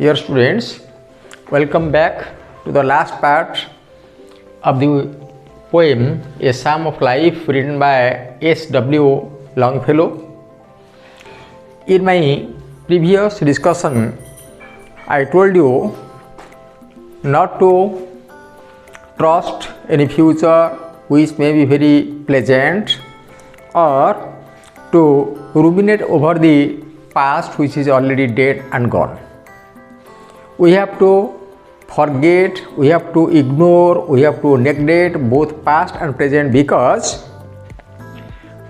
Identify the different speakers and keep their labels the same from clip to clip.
Speaker 1: Dear students, welcome back to the last part of the poem A Psalm of Life written by S.W. Longfellow. In my previous discussion, I told you not to trust any future which may be very pleasant or to ruminate over the past which is already dead and gone. We have to forget, we have to ignore, we have to neglect both past and present, because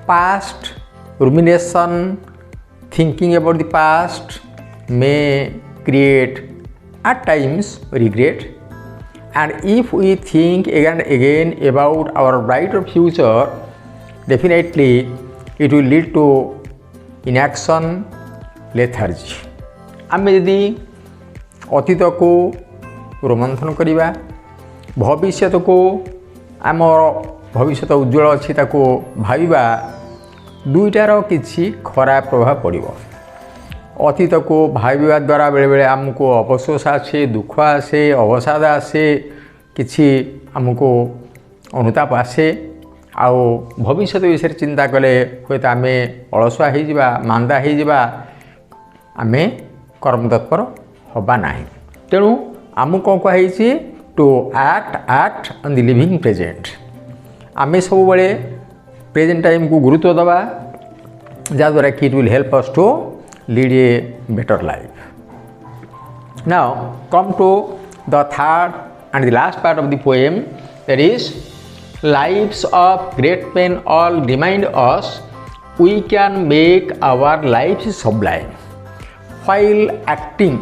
Speaker 1: past rumination, thinking about the past may create at times regret, and if we think again and again about our brighter future, definitely it will lead to inaction, lethargy. आमे यदि अतीत को रोमंथन करिबा, भविष्य को आम भविष्य उज्जवल अच्छी ताको भाविबा, दुईटार किछि खराब प्रभाव पड़िबो। अतीत को भाविबा द्वारा बेले बेले आमको अफसोस आसे, दुख आसे, अवसाद आसे, किछि आमको अनुताप आसे। आउ भविष्य विषय चिंता कले हुए तो आम अलसुआ हो, मांदा हो, आम कर्म तत्पर हवा ना। तेणु आम कौन कहुई to act on the living present. आम सब बड़े प्रेजेंट टाइम को गुरुत्व दबा, जहाँद्वारा कि it will help us to lead a better life. Now come to the third and the last part of the poem, that is lives of great men all remind us we can make our lives sublime while acting,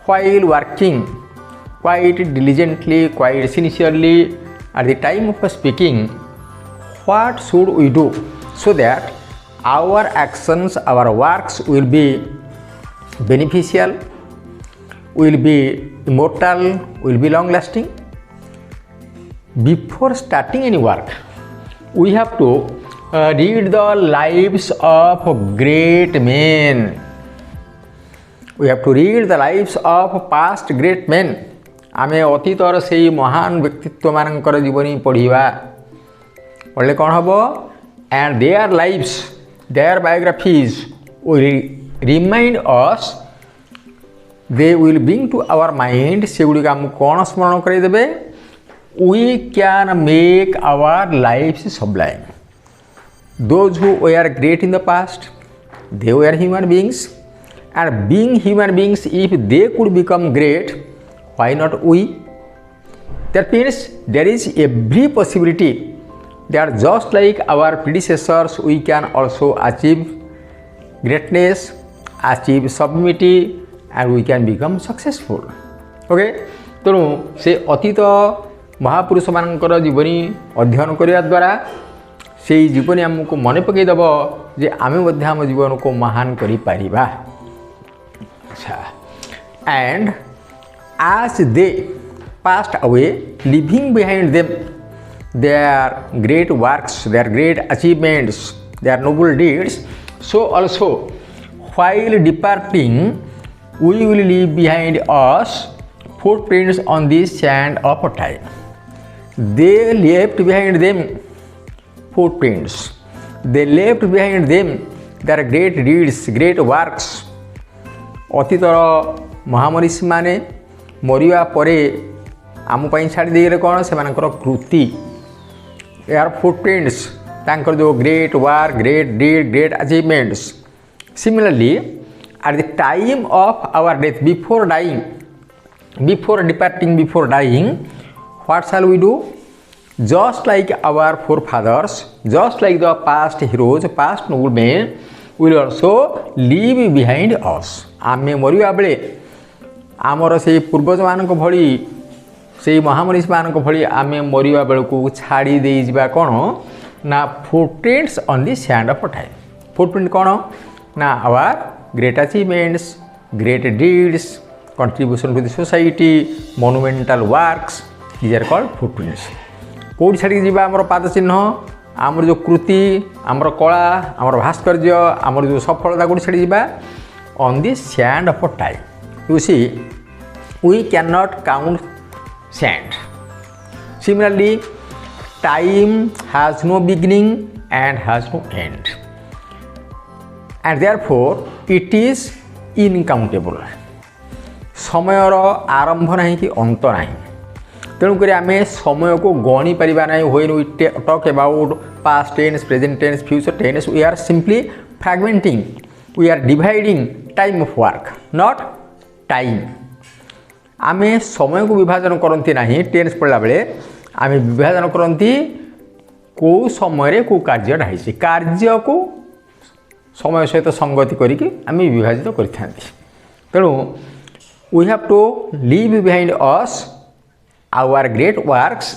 Speaker 1: while working quite diligently, quite sincerely. At the time of speaking, what should we do so that our actions, our works will be beneficial, will be immortal, will be long lasting? Before starting any work, we have to read the lives of great men. We have to read the lives of past great men. आमे अतीतर से महान व्यक्तित्व मानकर जीवनी पढ़िबा, पढ़ले कौन हबो? And their lives, their biographies will remind us, they will bring to our mind, से गुड़ी हम कौन स्मरण करे देबे? We can make our lives sublime. Those who were great in the past, they were human beings, and being human beings, if they could become great, why not we? That means there is every possibility that just like our predecessors, we can also achieve greatness, achieve sublimity, and we can become successful. Okay? तेणु से अतीत महापुरुष मानकर जीवनी अध्ययन करने द्वारा से जीवनी आमको मन पकईदेव जे आम आम जीवन को महान करि पारिबा। अच्छा, and as they passed away, leaving behind them their great works, their great achievements, their noble deeds, so also while departing we will leave behind us footprints on this sand of time. They left behind them footprints. They left behind them their great deeds, great works. अतीतर महामनीषी माने मरिया परे आम छाड़ी देगले कौन से कृति, यार footprints, तांकर जो great work, great deed, great achievements. Similarly, at the time of our death, before dying, before departing, before dying, what shall we do? Just like our forefathers, just like the past heroes, past noble men, will also leave behind us. आमे मरिया बेले आमर से पूर्वज मानक भली, से महामनीषी मानक भली आमे मरिया बेलू छाड़ी दे जिबा कोन ना footprints on the sand of time. Footprint कोन ना our great achievements, great deeds, contribution to the society, monumental works, these are called footprints. कौटी छाड़ी जी आमर पाद चिन्ह, आमर जो कृति, आमर कला, आमर भास्कर्य, आमर जो सफलता कौटी छाड़ी जी on the sand of time. You see, we cannot count sand. Similarly, time has no beginning and has no end, and therefore it is incountable. समयर आरंभ नहीं कि अंत नहीं, तेणुक आम समय को गणी पारिबा नहीं. When we talk about past tense, present tense, future tense, we are simply fragmenting, we are dividing time of work, not time. आम समय को विभाजन करती नहीं. टेंस पढ़ला बेले आम विभाजन करती कौ समय कौ कार्य है, कार्य को समय सहित संगति करके आम विभाजित कर. तेणु we have to leave behind us our great works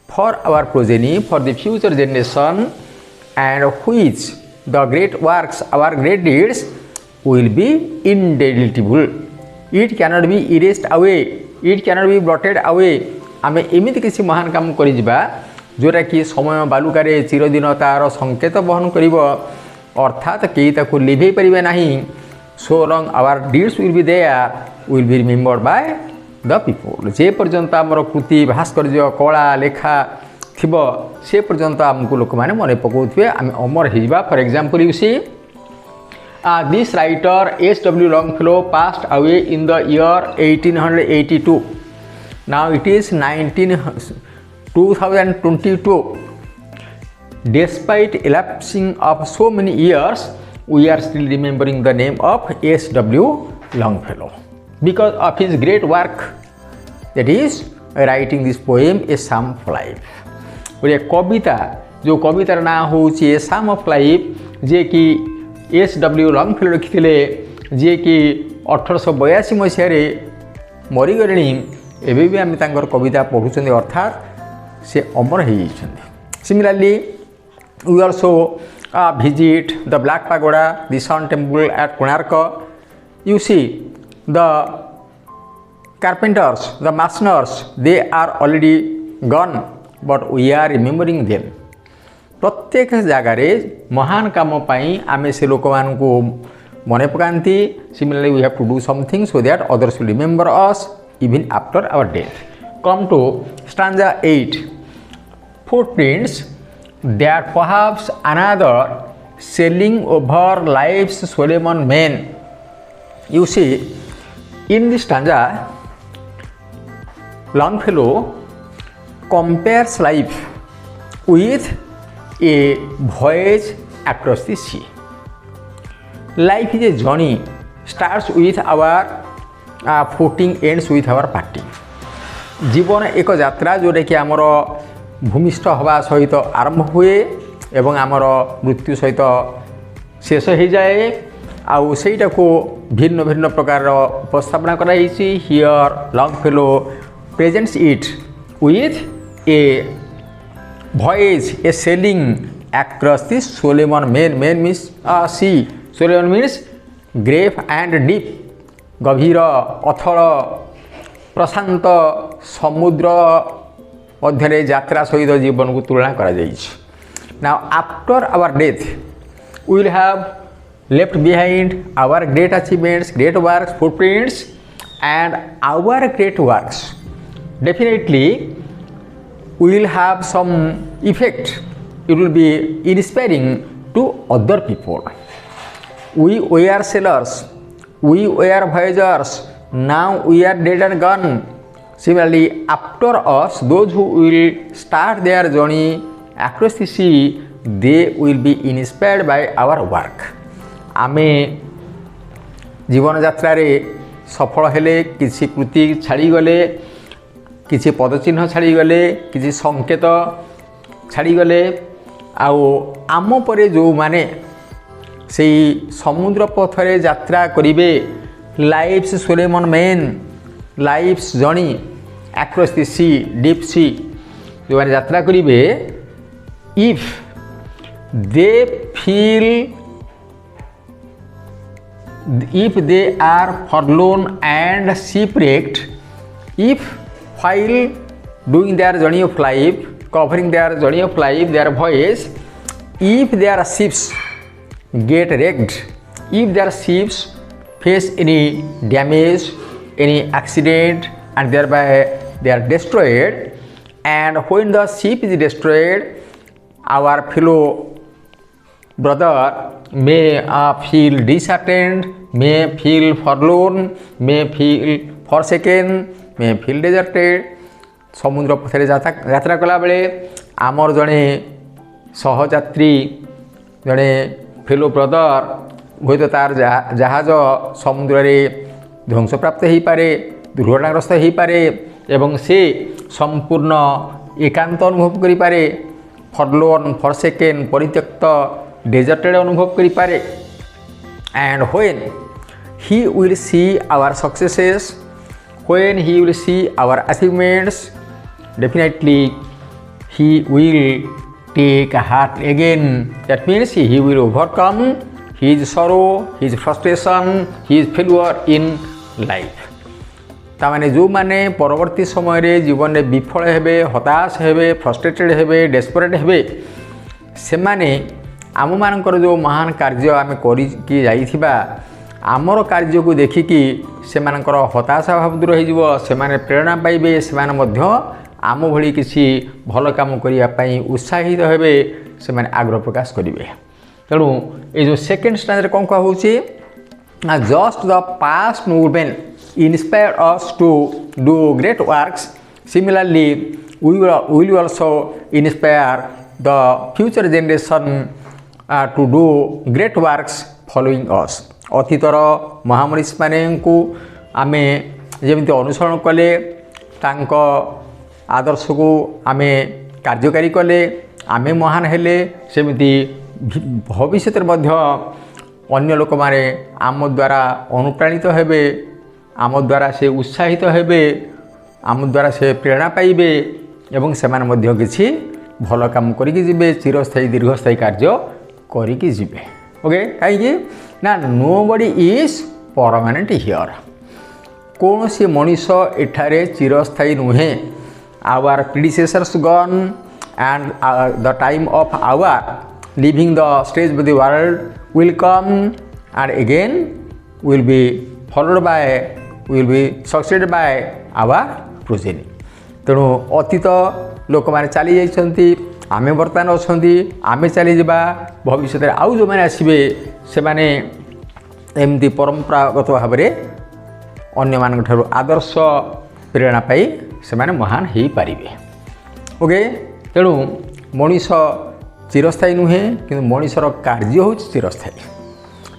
Speaker 1: for our progeny, for the future generation, and which the great works, our great deeds will be indelible. It cannot be erased away, it cannot be blotted away. आम एमती किसी महान काम कर जोटा कि समय बालुकार चिरदिन तार संकेत बहन कर, अर्थात कई ताको लिभे पारे ना. So long our deeds will be there, will be remembered by the people. जे पर्यंत आमर कृति भास्कर्य कला लेखा थिबो से पर्यंत आमको लोक माने मन पकाउथिबे, आम अमर हिबा. For example you see this writer H.W. Longfellow passed away in the year 1882. Now it is 2022. Despite elapsing of so many years, we are still remembering the name of H.W. Longfellow because of his great work, that is writing this poem A Psalm of Life. गोटे कविता जो कवितार ना हूँ ए psalm of life, जे कि H.W. Longfellow लिखिले, जे कि 1882 मसीह मरीगले. एवं भी आम तांकर कविता पढ़ुं, अर्थात से अमर हो. Similarly we also visit the Black Pagoda, the Sun Temple at Konark. You see the carpenters, the masoners, they are already gone, but we are remembering them. प्रत्येक जगार महान काम पाई आमे से लोक मान को मने पकांती. Similarly, we have to do something so that others will remember us even after our death. Come to stanza 8. Footprints, that perhaps another sailing over life's Solomon main. You see, in this stanza, Longfellow compares life with a voyage across the sea. Life is a journey, starts with our footing, ends with our parting. जीवन एक यात्रा जोटा कि आमर भूमिष्ठ हवा सहित आरंभ हुए एवं आमर मृत्यु सहित शेष हो जाए. आउ सेटा को भिन्न भिन्न प्रकार उपस्थापना कराई. Here Longfellow presents it with A voyage, a sailing across the Solomon main. Main means sea. Solomon means great and deep. गभीर अथल प्रशांत समुद्र मध्य यात्रा सहित जीवन को तुलना करा जाइछि. Now after our death we will have left behind our great achievements, great works, footprints, and our great works. Definitely we will have some effect. It will be inspiring to other people. We were sailors, we were voyagers, now we are dead and gone. Similarly, after us, those who will start their journey across the sea, they will be inspired by our work. आमे जीवन यात्रा रे सफल हेले, किसी कृति छाड़ी गले, किसी पदचिन्ह छाड़ी गले, किसी संकेत छाड़ी गले. आउ आम परे जो माने से समुद्र पथरे यात्रा करिवे, life's solemn main, life's journey across the sea, deep sea, जो माने यात्रा करिवे, if they feel, if they are forlorn and shipwrecked, if while doing their journey of life, covering their journey of life, their voyage, if their ships get wrecked, if their ships face any damage, any accident and thereby they are destroyed. And when the ship is destroyed, our fellow brother may feel disheartened, may feel forlorn, may feel forsaken, may feel deserted. ସମୁଦ୍ର ପଥରେ ଯାତ୍ରା କଲାବେଳେ ଆମର ଜଣେ ସହଯାତ୍ରୀ ଜଣେ fellow brother ହୁଏତ ତାର ଜାହାଜ ସମୁଦ୍ରରେ ଧ୍ୱଂସପ୍ରାପ୍ତ ହୋଇପାରେ, ଦୁର୍ଘଟଣାଗ୍ରସ୍ତ ହୋଇପାରେ ଏବଂ ସେ ସମ୍ପୂର୍ଣ୍ଣ ଏକାନ୍ତ ଅନୁଭବ କରିପାରେ, ଫର୍ଲୋର୍ନ, ଫରସେକେନ୍, ପରିତ୍ୟକ୍ତ, ଡେଜର୍ଟେଡ଼ ଅନୁଭବ କରିପାରେ. And when he will see our successes, when he will see our achievements, definitely he will take heart again. That means he will overcome his sorrow, his frustration, his failure in life. तामाने जो माने परवर्ती समय रे जीवन रे विफल हेबे, हताश हेबे, फ्रस्ट्रेटेड हेबे, डेस्परेट हेबे, से माने आम मानकर जो महान कार्य आम करी जाइथिबा आमर कार्य को देखिकी से मानकर हताशा भाव दूर हो, से माने प्रेरणा पाइबे, से माने मध्य आम भली किसी भल काम करने उत्साहित हेबे, से माने आग्रह प्रकाश करेंगे. तेणु ये जो सेकेंड स्टैंडर कौन कह just the past movement inspired us to do great works. Similarly, we will also inspire the future generation to do great works following us. अतीतर महामनीष मानू आम जमी अनुसरण कले, आदर्श को आम कार्यकारी कले, आम महान हेले, सेमती भविष्य अन्य लोक माने आम द्वारा अनुप्राणित हेबे, आम द्वारा से उत्साहित हेबे, आम द्वारा से प्रेरणा पाइबे एवं सेमाने मध्य किछि भल काम करिकि जिबे, चिरस्थायी दीर्घस्थायी कार्य करिकि जिबे. ओके, कहीं ना नोबडी इज परमानेंट हियर. कौन सी मनीष एठारे चिरस्थायी नुहे. Our predecessors gone and the time of our living the stage of the world will come and again will be followed by, will be succeeded by our progeny. तेणु अतीत लोक मैंने चली जाइछन्ति, आमे वर्तमान अछन्ति, आमे चली जाबा, भविष्य आउ जो मैंने आसबे से माने एमती परंपरागत भाव में अन्य मान आदर्श प्रेरणा पाई से माने महान हो पारे. ओके, तेणु मनीष चिरस्थायी नुहे कि मनीषर कार्य हो चिरस्थायी.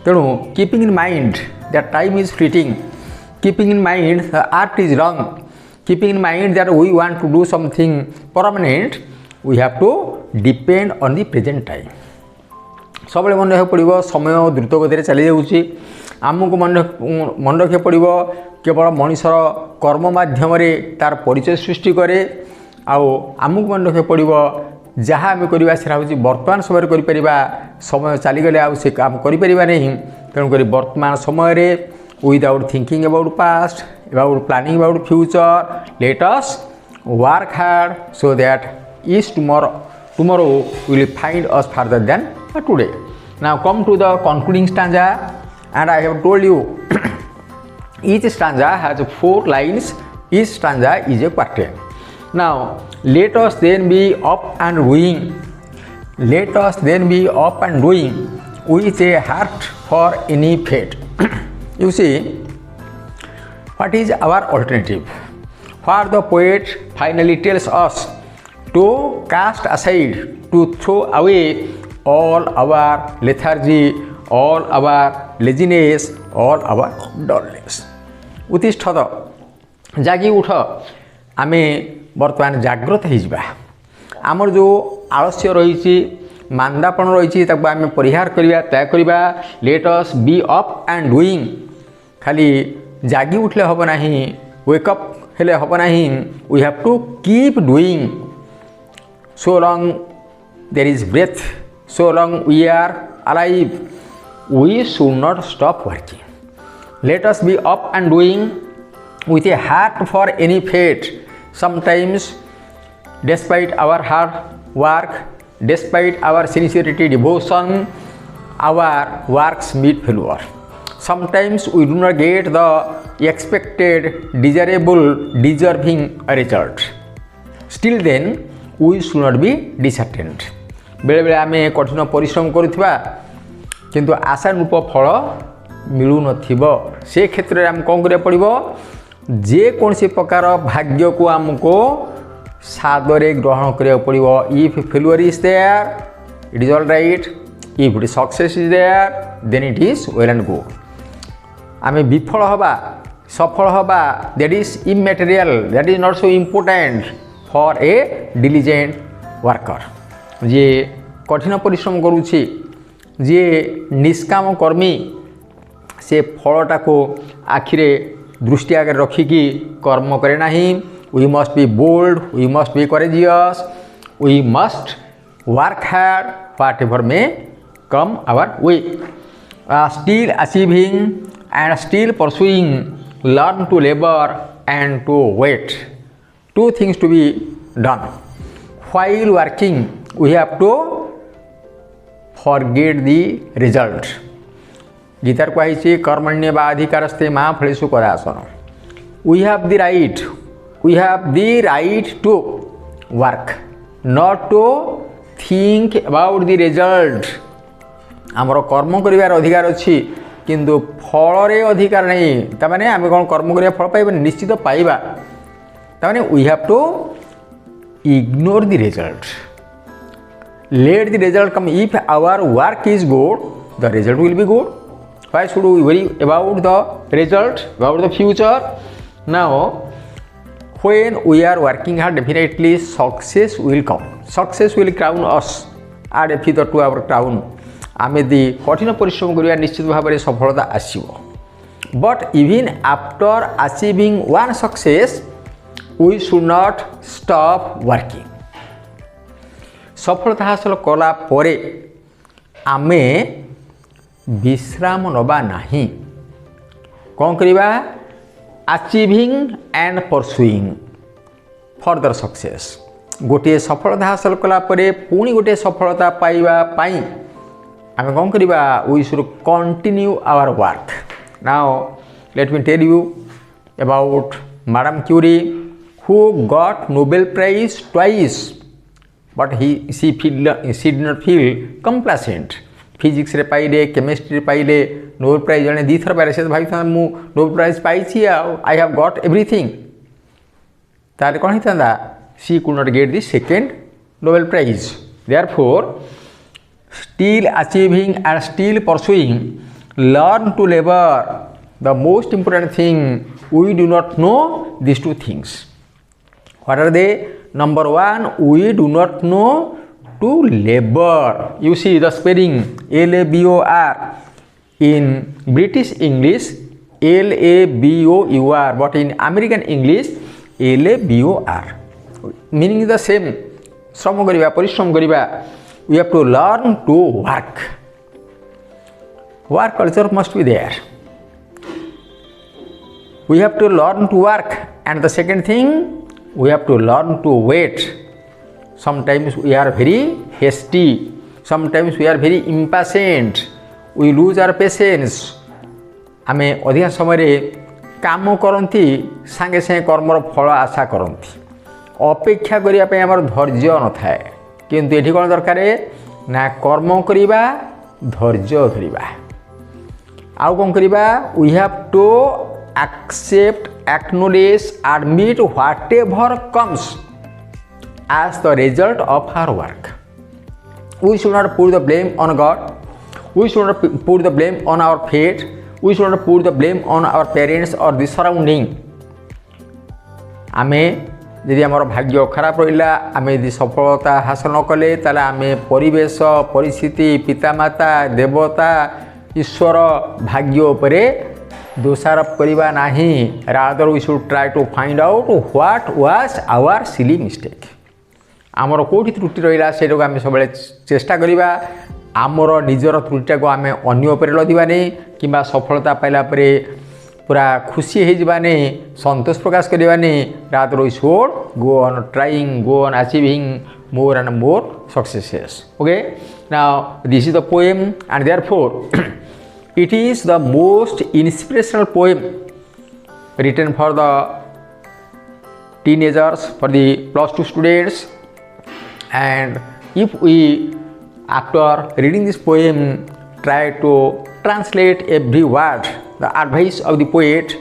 Speaker 1: तेणु keeping in mind that time is fleeting, keeping in mind the art is wrong, keeping in mind that we want to do something permanent, we have to depend on the present time. सब मन रखा पड़ो समय द्रुत गति चली जाऊँगी, आमको मन रखा पड़ो केवल मनीषर कर्म मध्यम तार परिचय सृष्टि करे. आमको मन रखा पड़ो जहाँ आम करवा से हूँ वर्तमान समय कर, समय चलीगले आ काम नहीं. तेणुक वर्तमान समय without thinking about past, about planning about future, let us work hard so that each tomorrow will find us further than today. Now come to the concluding stanza, and I have told you each stanza has 4 lines, each stanza is a quartet. Now let us then be up and doing, let us then be up and doing with a heart for any fate. You see, what is our alternative? What the poet finally tells us to cast aside, to throw away all our lethargy, all our laziness, all our dullness. उत्तिष्ठत, जागी उठ, आमे वर्तमान जागृत हो. आमर जो आलस्य रही, मांदापन रही, आम परिहार करवा, त्याग करवा. Let us be up and doing. खाली जागी उठले हम ना, वेकअप हेले हम ना. We have to keep doing. So long there is breath, so long we are alive, we should not stop working. Let us be up and doing with a heart for any fate. Sometimes despite our hard work, despite our sincerity, devotion, our works meet failure. sometimes we do not get the expected, desirable, deserving result. Still then, we should not be disheartened. बेले बेले आमे कठिन परिश्रम करुवा किंतु आशानुरूप फल मिलू नथिबो से क्षेत्र में आम कौन करिया पड़िबो जे कोनसी प्रकार भाग्य को आमको सादरे ग्रहण करिया पड़िबो. If failure is there it is all right, if it success is there then it is well and good. आमे विफल हवा सफल हवा that is immaterial, that is not so important for a diligent worker. जे कठिन परिश्रम करुछि, जे निष्काम कर्मी से फलटा को आखिरे दृष्टि आगे रखिकी कर्म करे नाही. We must be bold, we must be courageous, we must work hard whatever may come our way. Still achieving and still pursuing, learn to labour and to wait. Two things to be done. While working, we have to forget the result. गीतार कही कर्मण्य बा अधिकारस्ते मा फलेषु कदाचन. We have the right to work, not to think about the result. आमर कर्म करिवार अधिकार अच्छी किंतु फल रे अधिकार नहीं. तामाने आमे कोन कर्म करिया फल पाइबा निश्चित पाइबा. तामाने we have to ignore the result. Let the result come. If our work is good, the result will be good. Why should we worry about the result, about the future? Now, when we are working hard, definitely success will come. Success will crown us. Add a feather to our crown. आमे दी कठिन परिश्रम करिया निश्चित भाव में सफलता आसीबो. But even after achieving one success, we should not stop working. सफलता हासिल कला परे आमे विश्राम नबा नहीं. कौन करिबा? Achieving and pursuing further success. गोटे सफलता हासिल कला परे पुणी गोटे सफलता पाइबा पाई आमे कौन करिबा? We should continue our work. Now let me tell you about madam Curie, who got Nobel Prize twice, but she did not feel complacent. Physics रे पाइले, chemistry रे पाइले Nobel Prize जने दी थर पाइले से भाई था मु Nobel Prize पाइछि I have got everything. तारे कोन हितंदा? She could not get the second Nobel Prize. Therefore, still achieving and still pursuing, learn to labor. The most important thing, we do not know these two things. What are they? Number one, we do not know to labor. You see the spelling L-A-B-O-R. In British English, L-A-B-O-U-R. But in American English, L-A-B-O-R. Meaning is the same. Shram kariba, parishram kariba. We have to learn to work. Work culture must be there. We have to learn to work. And the second thing, we have to learn to wait. Sometimes we are very hasty. Sometimes we are very impatient. We lose our patience. आमे अधिक समय रे काम करंती संगे संगे कर्मर फल आशा करंती. अपेक्षा करिया पे हमर धैर्य न थाए. किंतु एठी कोन दरकार ना कर्म करिबा, धैर्य धरिबा. आउ कोन करिबा? We have to accept, acknowledge, admit whatever comes as the result of our work. We should not put the blame on God. We should not put the blame on our fate. We should not put the blame on our parents or the surrounding. आमे यदि आमर भाग्य खराब रहिला, आमे यदि सफलता हासिल न कले, ताले आमे परिवेश, परिस्थिति, पितामाता, देवता, ईश्वर, भाग्य उपरे दोषारोप करिबा नाही. Rather we should try to find out what was our silly mistake. आमर कोठी त्रुटि रहिला सेटो आमे सबले चेष्टा करिबा. आमर निजर त्रुटिटा को आमे अन्य उपरे लदिबा नै किबा सफलता पाइला परे पूरा खुशी हे जिबा नै, संतोष प्रकाश करिबा नै. Rather we should go on trying, go on achieving more and more successes. Okay, now this is the poem, and therefore It is the most inspirational poem written for the teenagers, for the plus 2 students. And if we, after reading this poem, try to translate every word, the advice of the poet,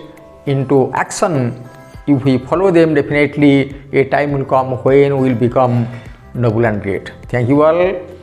Speaker 1: into action, if we follow them, definitely a time will come when we will become noble and great. Thank you all.